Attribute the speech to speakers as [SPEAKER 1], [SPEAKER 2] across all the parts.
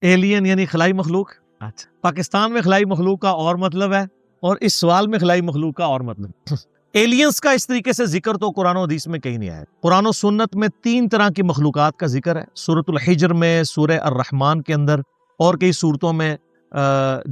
[SPEAKER 1] Alien یعنی خلائی مخلوق. اچھا پاکستان میں خلائی مخلوق کا اور مطلب ہے اور اس سوال میں خلائی مخلوق کا اور مطلب. ایلینز کا اس طریقے سے ذکر تو قرآن و حدیث میں کہیں نہیں آیا. قرآن و سنت میں 3 طرح کی مخلوقات کا ذکر ہے. سورۃ الحجر میں، سورہ الرحمن کے اندر اور کئی صورتوں میں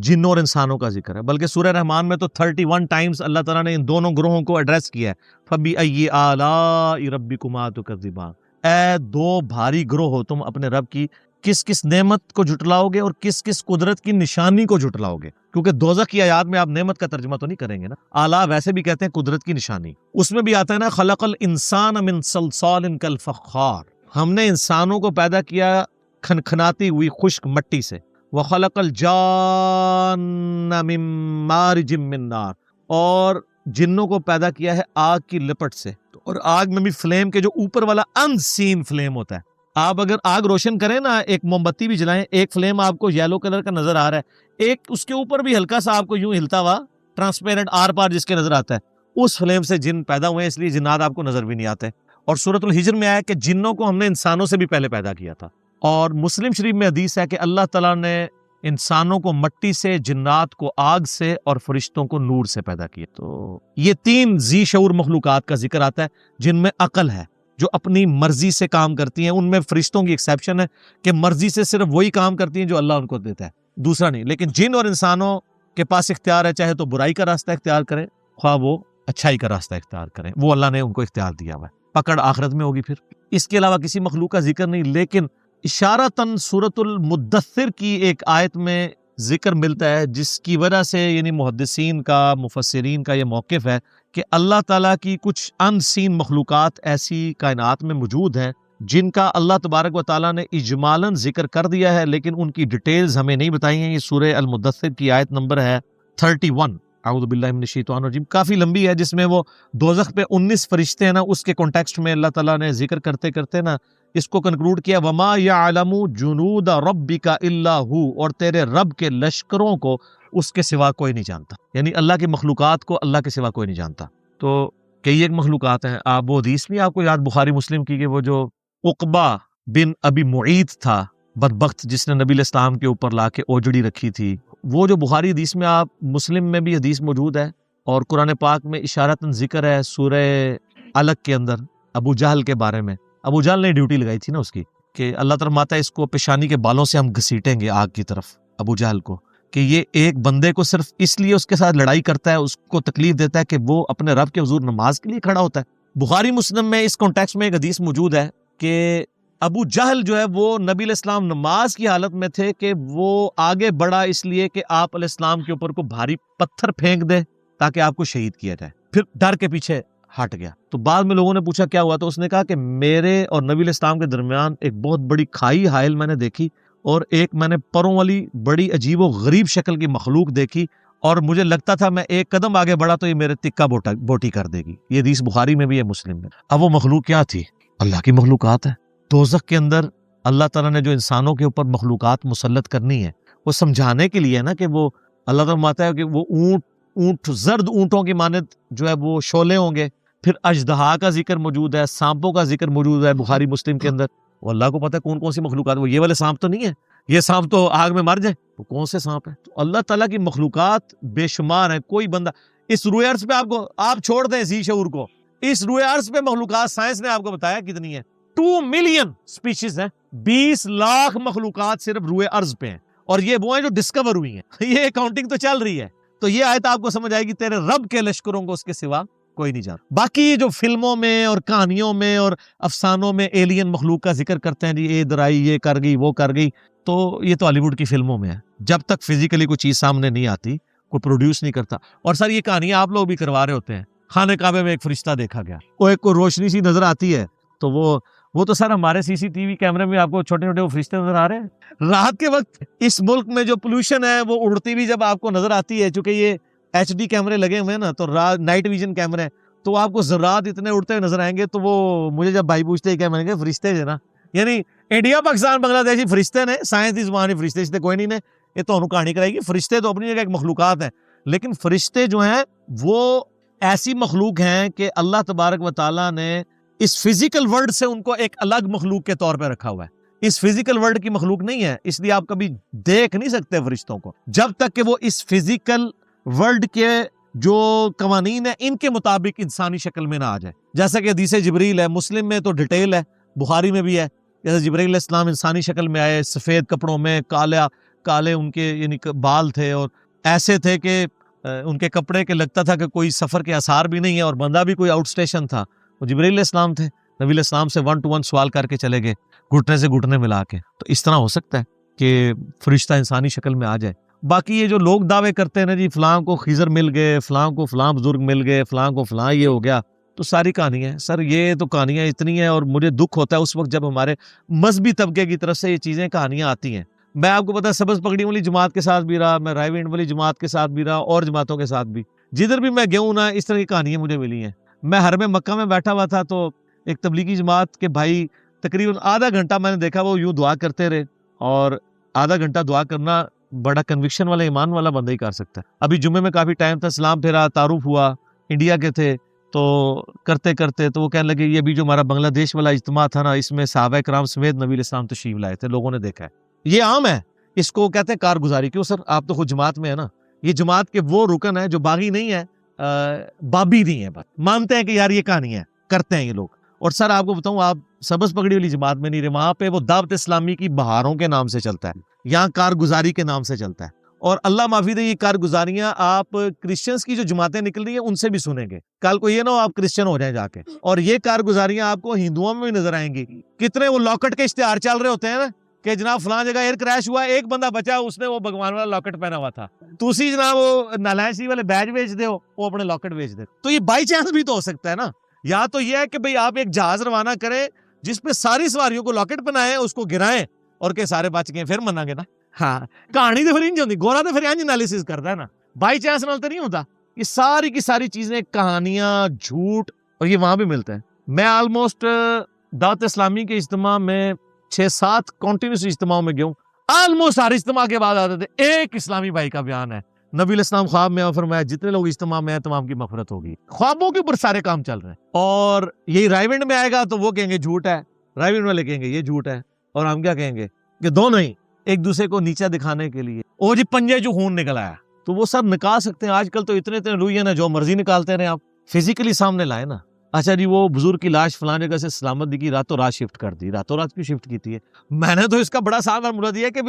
[SPEAKER 1] جنوں اور انسانوں کا ذکر ہے. بلکہ سورہ رحمان میں تو 31 ٹائمز اللہ تعالیٰ نے ان دونوں گروہوں کو ایڈریس کیا ہے. فَبِأَيِّ آلَاءِ رَبِّكُمَا تُكَذِّبَانِ، اے 2 بھاری گروہ ہو تم اپنے رب کی کس کس نعمت کو جھٹلاؤ گے اور کس کس قدرت کی نشانی کو جھٹلاؤ گے. کیونکہ دوزخ کی آیات میں آپ نعمت کا ترجمہ تو نہیں کریں گے نا. اعلیٰ ویسے بھی کہتے ہیں قدرت کی نشانی. اس میں بھی آتا ہے نا خلق الانسان من صلصال کالفخار، ہم نے انسانوں کو پیدا کیا کھنکھناتی ہوئی خشک مٹی سے. وخلق الجان من مارج من نار، اور جنوں کو پیدا کیا ہے آگ کی لپٹ سے. اور آگ میں بھی فلیم کے جو اوپر والا ان سین فلیم ہوتا ہے. آپ اگر آگ روشن کریں نا، ایک موم بتی بھی جلائیں، ایک فلیم آپ کو یلو کلر کا نظر آ رہا ہے، ایک اس کے اوپر بھی ہلکا سا آپ کو یوں ہلتا ہوا ٹرانسپیرنٹ آر پار جس کے نظر آتا ہے، اس فلیم سے جن پیدا ہوئے ہیں، اس لیے جنات آپ کو نظر بھی نہیں آتے. اور سورۃ الحجر میں آیا کہ جنوں کو ہم نے انسانوں سے بھی پہلے پیدا کیا تھا. اور مسلم شریف میں حدیث ہے کہ اللہ تعالیٰ نے انسانوں کو مٹی سے، جنات کو آگ سے اور فرشتوں کو نور سے پیدا کیا. تو یہ 3 ذی شعور مخلوقات کا ذکر آتا ہے جن میں عقل ہے، جو اپنی مرضی سے کام کرتی ہیں. ان میں فرشتوں کی ایکسیپشن ہے کہ مرضی سے صرف وہی کام کرتی ہیں جو اللہ ان کو دیتا ہے، دوسرا نہیں. لیکن جن اور انسانوں کے پاس اختیار ہے، چاہے تو برائی کا راستہ اختیار کریں، خواہ وہ اچھائی کا راستہ اختیار کریں، وہ اللہ نے ان کو اختیار دیا ہوا ہے. پکڑ آخرت میں ہوگی پھر. اس کے علاوہ کسی مخلوق کا ذکر نہیں. لیکن اشارتاً سورۃ المدثر کی ایک آیت میں ذکر ملتا ہے جس کی وجہ سے یعنی محدثین کا، مفسرین کا یہ موقف ہے کہ اللہ تعالیٰ کی کچھ ان سین مخلوقات ایسی کائنات میں موجود ہیں جن کا اللہ تبارک و تعالیٰ نے اجمالاً ذکر کر دیا ہے، لیکن ان کی ڈیٹیلز ہمیں نہیں بتائی ہیں. یہ سورہ المدثر کی آیت نمبر ہے 31، اعوذ باللہ من الشیطان الرجیم. کافی لمبی ہے، جس میں وہ دوزخ پہ 19 فرشتے ہیں نا، اس کے کانٹیکسٹ میں اللہ تعالیٰ نے ذکر کرتے کرتے نا اس کو کنکلوڈ کیا، وما یعلم جنود ربک الا ہو، اور تیرے رب کے لشکروں کو اس کے سوا کوئی نہیں جانتا. یعنی اللہ کی مخلوقات کو اللہ کے سوا کوئی نہیں جانتا. تو کئی ایک مخلوقات ہیں. آپ وہ حدیث نہیں آپ کو یاد بخاری مسلم کی کہ وہ جو عقبہ بن ابی معیط تھا بدبخت، جس نے نبی علیہ السلام کے اوپر لا کے اوجڑی رکھی تھی، وہ جو بخاری حدیث میں، آپ مسلم میں بھی حدیث موجود ہے اور قرآن پاک میں اشارتاً ذکر ہے سورہ علق کے اندر ابو جہل کے بارے میں. ابو جہل نے ڈیوٹی لگائی تھی نا اس کی کہ اللہ تعالیٰ فرماتا ہے اس کو پیشانی کے بالوں سے ہم گھسیٹیں گے آگ کی طرف، ابو جہل کو، کہ یہ ایک بندے کو صرف اس لیے اس کے ساتھ لڑائی کرتا ہے، اس کو تکلیف دیتا ہے کہ وہ اپنے رب کے حضور نماز کے لیے کھڑا ہوتا ہے. بخاری مسلم میں اس کانٹیکسٹ میں ایک حدیث موجود ہے کہ ابو جہل جو ہے وہ نبی علیہ السلام نماز کی حالت میں تھے کہ وہ آگے بڑھا اس لیے کہ آپ علیہ السلام کے اوپر کو بھاری پتھر پھینک دے تاکہ آپ کو شہید کیا جائے، پھر ڈر کے پیچھے ہٹ گیا. تو بعد میں لوگوں نے پوچھا کیا ہوا، تو اس نے کہا کہ میرے اور نبی علیہ السلام کے درمیان ایک بہت بڑی کھائی حائل میں نے دیکھی، اور ایک میں نے پروں والی بڑی عجیب و غریب شکل کی مخلوق دیکھی، اور مجھے لگتا تھا میں ایک قدم آگے بڑھا تو یہ میرے تکہ بوٹی کر دے گی. یہ حدیث بخاری میں بھی ہے، مسلم میں. اب وہ مخلوق کیا تھی؟ اللہ کی مخلوقات ہے. دوزخ کے اندر اللہ تعالیٰ نے جو انسانوں کے اوپر مخلوقات مسلط کرنی ہے وہ سمجھانے کے لیے نا، کہ وہ اللہ تعالیٰ فرماتا ہے کہ وہ اونٹ زرد اونٹوں کی مانند جو ہے وہ شعلے ہوں گے. پھر اژدہا کا ذکر موجود ہے، سانپوں کا ذکر موجود ہے بخاری مسلم کے اندر. وہ اللہ کو پتہ ہے کون کون سی مخلوقات، وہ یہ والے سانپ تو نہیں ہے، یہ سانپ تو آگ میں مر جائے، وہ کون سے سانپ ہیں. تو اللہ تعالیٰ کی مخلوقات بے شمار ہیں. کوئی بندہ اس روئے عرض پہ آپ چھوڑ دیں ذی شعور کو، اس روئے عرض پہ مخلوقات سائنس نے آپ کو بتایا کتنی ہے. 2 ملین سپیشیز ہیں، 20 لاکھ مخلوقات صرف روئے عرض پہ ہیں، اور یہ وہ ہیں جو ڈسکور ہوئی ہیں. یہ کاؤنٹنگ تو چل رہی ہے. تو یہ آیت آپ کو سمجھ آئے گی تیرے رب کے لشکروں کو اس کے سوا کوئی نہیں جانتا. باقی جو فلموں میں اور کہانیوں میں اور افسانوں میں ایلین مخلوق کا ذکر کرتے ہیں، جی یہ ادھر آئی، یہ کر گئی، وہ کر گئی، تو یہ تو ہالی ووڈ کی فلموں میں ہے. جب تک فزیکلی کوئی چیز سامنے نہیں آتی کوئی پروڈیوس نہیں کرتا. اور سر یہ کہانیاں آپ لوگ بھی کروا رہے ہوتے ہیں. خانہ کعبے میں ایک فرشتہ دیکھا گیا، وہ ایک کو روشنی سی نظر آتی ہے، تو وہ تو سر ہمارے سی سی ٹی وی کیمرے میں آپ کو چھوٹے چھوٹے وہ فرشتے نظر آ رہے ہیں. رات کے وقت اس ملک میں جو پولوشن ہے وہ اڑتی بھی جب آپ کو نظر آتی ہے، چونکہ یہ ایچ ڈی کیمرے لگے ہوئے ہیں نا، تو نائٹ ویژن کیمرے، تو آپ کو ذرات اتنے اڑتے ہوئے نظر آئیں گے. تو وہ مجھے جب بھائی پوچھتے ہیں کیا، میں نے کہا فرشتے جو نا، یعنی انڈیا پاکستان بنگلہ دیش فرشتے نے، سائنس اس وہاں فرشتے کوئی نہیں نے، یہ تو انہوں کہانی کرائے گی. فرشتے تو اپنی جگہ ایک مخلوقات ہیں، لیکن فرشتے جو ہیں وہ ایسی مخلوق ہیں کہ اللہ تبارک و تعالیٰ نے اس فزیکل ورلڈ سے ان کو ایک الگ مخلوق کے طور پہ رکھا ہوا ہے. اس فزیکل ورلڈ کی مخلوق نہیں ہے، اس لیے آپ کبھی دیکھ نہیں سکتے فرشتوں کو جب تک کہ وہ اس فزیکل ورلڈ کے جو قوانین ہیں ان کے مطابق انسانی شکل میں نہ آ جائے. جیسا کہ حدیث جبریل ہے، مسلم میں تو ڈیٹیل ہے، بخاری میں بھی ہے. جیسے جبریل علیہ السلام انسانی شکل میں آئے، سفید کپڑوں میں، کالے ان کے یعنی بال تھے، اور ایسے تھے کہ ان کے کپڑے کے لگتا تھا کہ کوئی سفر کے آثار بھی نہیں ہے، اور بندہ بھی کوئی آؤٹ اسٹیشن تھا. وہ جبریل علیہ السلام تھے، نبی علیہ السلام سے 1 to 1 سوال کر کے چلے گئے، گھٹنے سے گھٹنے ملا کے. تو اس طرح ہو سکتا ہے کہ فرشتہ انسانی شکل میں آ جائے. باقی یہ جو لوگ دعوے کرتے ہیں نا جی فلاں کو خضر مل گئے، فلاں کو فلاں بزرگ مل گئے، فلاں کو فلاں یہ ہو گیا، تو ساری کہانیاں ہیں سر. یہ تو کہانیاں اتنی ہیں، اور مجھے دکھ ہوتا ہے اس وقت جب ہمارے مذہبی طبقے کی طرف سے یہ چیزیں کہانیاں آتی ہیں. میں آپ کو پتا ہے سبز پگڑی والی جماعت کے ساتھ بھی رہا، میں رائے وینڈ والی جماعت کے ساتھ بھی رہا، اور جماعتوں کے ساتھ بھی، جدھر بھی میں گیا ہوں نا اس طرح کی کہانیاں مجھے ملی ہیں. میں حرم مکہ میں بیٹھا ہوا تھا تو ایک تبلیغی جماعت کے بھائی تقریباً آدھا گھنٹہ میں نے دیکھا وہ یوں دعا کرتے رہے، اور آدھا گھنٹہ دعا کرنا بڑا کنوکشن والا ایمان والا بندہ ہی کر سکتا ہے. ابھی جمعے میں کافی ٹائم تھا، سلام پھیرا، تعارف ہوا، انڈیا کے تھے، تو کرتے کرتے تو وہ کہنے لگے یہ بھی جو ہمارا بنگلہ دیش والا اجتماع تھا نا اس میں صحابہ کرام سمیت نبی علیہ السلام تشریف لائے تھے، لوگوں نے دیکھا ہے. یہ عام ہے، اس کو کہتے ہیں کارگزاری. کیوں سر؟ آپ تو خود جماعت میں ہے نا. یہ جماعت کے وہ رکن ہے جو باغی نہیں ہے، بابی نہیں ہے، بس مانتے ہیں کہ یار یہ کہانی ہے، کرتے ہیں یہ لوگ. اور سر آپ کو بتاؤں، آپ سبز پگڑی والی جماعت میں نہیں رہے، وہاں پہ وہ دعوت اسلامی کی بہاروں کے نام سے چلتا ہے، یہاں کارگزاری کے نام سے چلتا ہے. اور اللہ معافی دے، یہ کارگزاریاں آپ کرسچنز کی جو جماعتیں نکل رہی ہیں ان سے بھی سنیں گے. کل کو یہ نہ ہو آپ کرسچن ہو جائیں جا کے. اور یہ کارگزاریاں آپ کو ہندوؤں میں بھی نظر آئیں گی. کتنے وہ لاکٹ کے اشتہار چل رہے ہوتے ہیں نا کہ جناب فلاں جگہ ایئر کریش ہوا، ایک بندہ بچا، اس نے وہ بھگوان والا لاکٹ پہنا ہوا تھا، تسی جناب وہ نالائن سی والے بیج بیچ دے ہو، وہ اپنے لاکٹ بیچ دے. تو یہ بائی چانس بھی تو ہو سکتا ہے نا. یا تو یہ ہے کہ بھئی آپ ایک جہاز روانہ کریں جس پہ ساری سواریوں کو لاکٹ پہنائیں، اس کو گرائیں، اور کہ سارے بچ گئے، پھر منیں گے نا. ہاں کہانی تو پھر انج ہوندی، گورا تو پھر انج انالیسس کرتا ہے نا، بائی چانس نال تو نہیں ہوتا. یہ ساری کی ساری چیزیں کہانیاں، جھوٹ، اور یہ وہاں بھی ملتا ہے. میں آلموسٹ دعوت اسلامی کے اجتماع میں 6-7 کنٹینیوس اجتماعوں میں گیا ہوں. آلموسٹ ہر اجتماع کے بعد آتے تھے ایک اسلامی بھائی کا بیان ہے، نبی علیہ السلام خواب میں فرمایا جتنے لوگ اجتماع میں ہیں تمام کی مغفرت ہوگی. خوابوں کے اوپر سارے کام چل رہے ہیں. اور یہی رائے ونڈ میں آئے گا تو وہ کہیں گے جھوٹ ہے، رائے ونڈ والے کہیں گے یہ جھوٹ ہے، اور ہم کیا کہیں گے کہ دونوں ہی ایک دوسرے کو نیچا دکھانے کے لیے. او جی پنجے جو خون نکل آیا، تو وہ سب نکال سکتے ہیں. آج کل تو اتنے لوئی ہیں نا، جو مرضی نکالتے رہے، آپ فزیکلی سامنے لائے نا. اچھا جی وہ بزرگ کی لاش فلاں جگہ سے سلامت دی کی، راتوں رات شفٹ کر دی. راتوں رات کیوں شفٹ کی ہے؟ میں نے تو اس کا بڑا سادہ مراد دیا کہ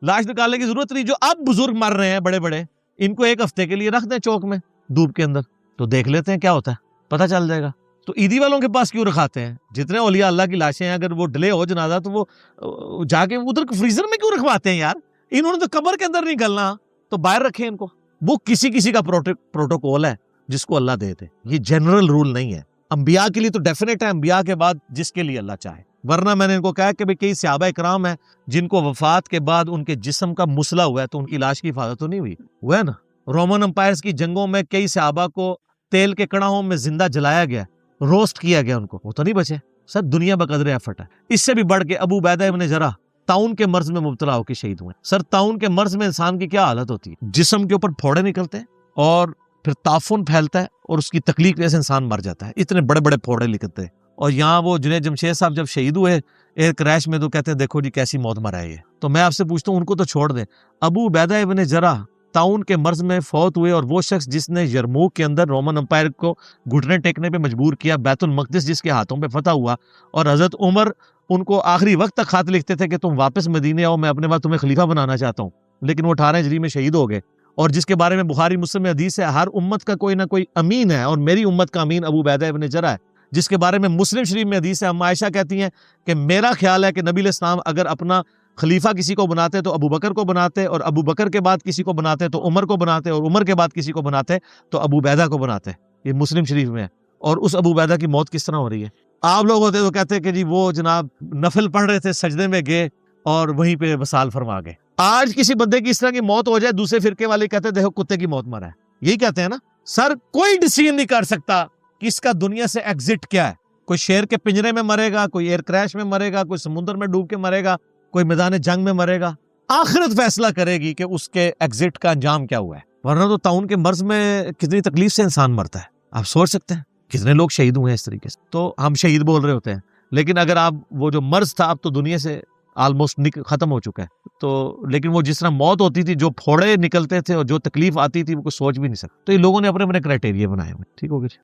[SPEAKER 1] لاش نکالنے کی ضرورت نہیں. جو اب بزرگ مر رہے ہیں بڑے بڑے، ان کو ایک ہفتے کے لیے رکھ دیں چوک میں دھوپ کے اندر، تو دیکھ لیتے ہیں کیا ہوتا ہے، پتہ چل جائے گا. تو عیدی والوں کے پاس کیوں رکھاتے ہیں؟ جتنے اولیاء اللہ کی لاشیں ہیں، اگر وہ ڈلے ہو جنازہ تو وہ جا کے ادھر فریزر میں کیوں رکھواتے ہیں یار؟ انہوں نے تو قبر کے اندر نہیں گلنا، تو باہر رکھیں ان کو. وہ کسی کا پروٹوکول ہے جس کو اللہ دے دے، یہ جنرل رول نہیں ہے. انبیاء کے لیے تو ڈیفینیٹ ہے، انبیاء کے بعد جس کے لیے اللہ چاہے. ورنہ میں نے ان کو کہا کہ کئی صحابہ اکرام ہیں جن کو وفات کے بعد ان کے جسم کا مسئلہ ہوا ہے تو ان کی لاش کی حفاظت تو نہیں ہوئی. ہوا ہے نا، رومن امپائرز کی جنگوں میں کئی صحابہ کو تیل کے کڑاہوں میں زندہ جلایا گیا، روسٹ کیا گیا، ان کو وہ تو نہیں بچے. سر دنیا بقدر ایفرٹ ہے. اس سے بھی بڑھ کے ابو عبیدہ ابن جراح طاعون کے مرض میں مبتلا ہو کے شہید ہوئے. سر طاعون کے مرض میں انسان کی کیا حالت ہوتی ہے؟ جسم کے اوپر پھوڑے نکلتے ہیں اور پھر تعفن پھیلتا ہے اور اس کی تکلیف کی وجہ سے انسان مر جاتا ہے. اتنے بڑے بڑے پھوڑے نکلتے ہیں. اور یہاں وہ جنید جمشید صاحب جب شہید ہوئے ایئر کریش میں تو کہتے ہیں دیکھو جی کیسی موت مرا ہے یہ. تو میں آپ سے پوچھتا ہوں ان کو تو چھوڑ دیں. ابو عبیدہ ابن جراح طاعون کے مرض میں فوت ہوئے، اور وہ شخص جس نے یرموک کے اندر رومن امپائر کو گھٹنے ٹیکنے پہ مجبور کیا، بیت المقدس جس کے ہاتھوں پہ فتح ہوا، اور حضرت عمر ان کو آخری وقت تک خط لکھتے تھے کہ تم واپس مدینے آؤ، میں اپنے بعد تمہیں خلیفہ بنانا چاہتا ہوں، لیکن وہ 18 ہجری میں شہید ہو گئے. اور جس کے بارے میں بخاری مسلم میں حدیث ہے ہر امت کا کوئی نہ کوئی امین ہے، اور میری امت کا امین ابو عبیدہ ابن جراح ہے. جس کے بارے میں مسلم شریف میں حدیث ہے، عائشہ کہتی ہیں کہ میرا خیال ہے کہ نبی علیہ السلام اگر اپنا خلیفہ کسی کو بناتے تو ابو بکر کو بناتے، اور ابو بکر کے بعد کسی کو بناتے تو عمر کو بناتے، اور عمر کے بعد کسی کو بناتے تو ابو عبیدہ کو بناتے. یہ مسلم شریف میں ہے. اور اس ابو عبیدہ کی موت کس طرح ہو رہی ہے؟ آپ لوگ ہوتے تو کہتے کہ جی وہ جناب نفل پڑھ رہے تھے، سجدے میں گئے اور وہیں پہ وصال فرما گئے. آج کسی بندے کی اس طرح کی موت ہو جائے، دوسرے فرقے والے کہتے دیکھو کتے کی موت مرا ہے. یہی کہتے ہیں نا. سر کوئی ڈیسیژن نہیں کر سکتا کہ اس کا دنیا سے ایگزٹ کیا ہے. کوئی شیر کے پنجرے میں مرے گا، کوئی ایئر کریش میں مرے گا، کوئی سمندر میں ڈوب کے مرے گا، کوئی میدان جنگ میں مرے گا. آخرت فیصلہ کرے گی کہ اس کے ایگزٹ کا انجام کیا ہوا ہے. ورنہ تو طاعون کے مرض میں کتنی تکلیف سے انسان مرتا ہے. آپ سوچ سکتے ہیں کتنے لوگ شہید ہوئے ہیں اس طریقے سے. تو ہم شہید بول رہے ہوتے ہیں، لیکن اگر آپ وہ جو مرض تھا اب تو دنیا سے آلموسٹ ختم ہو چکا ہے. تو لیکن وہ جس طرح موت ہوتی تھی, جو پھوڑے نکلتے تھے اور جو تکلیف آتی تھی, وہ کوئی سوچ بھی نہیں سکتا. تو یہ لوگوں نے اپنے اپنے کرائٹیریا بنائے ہوئے. ٹھیک ہو گیا.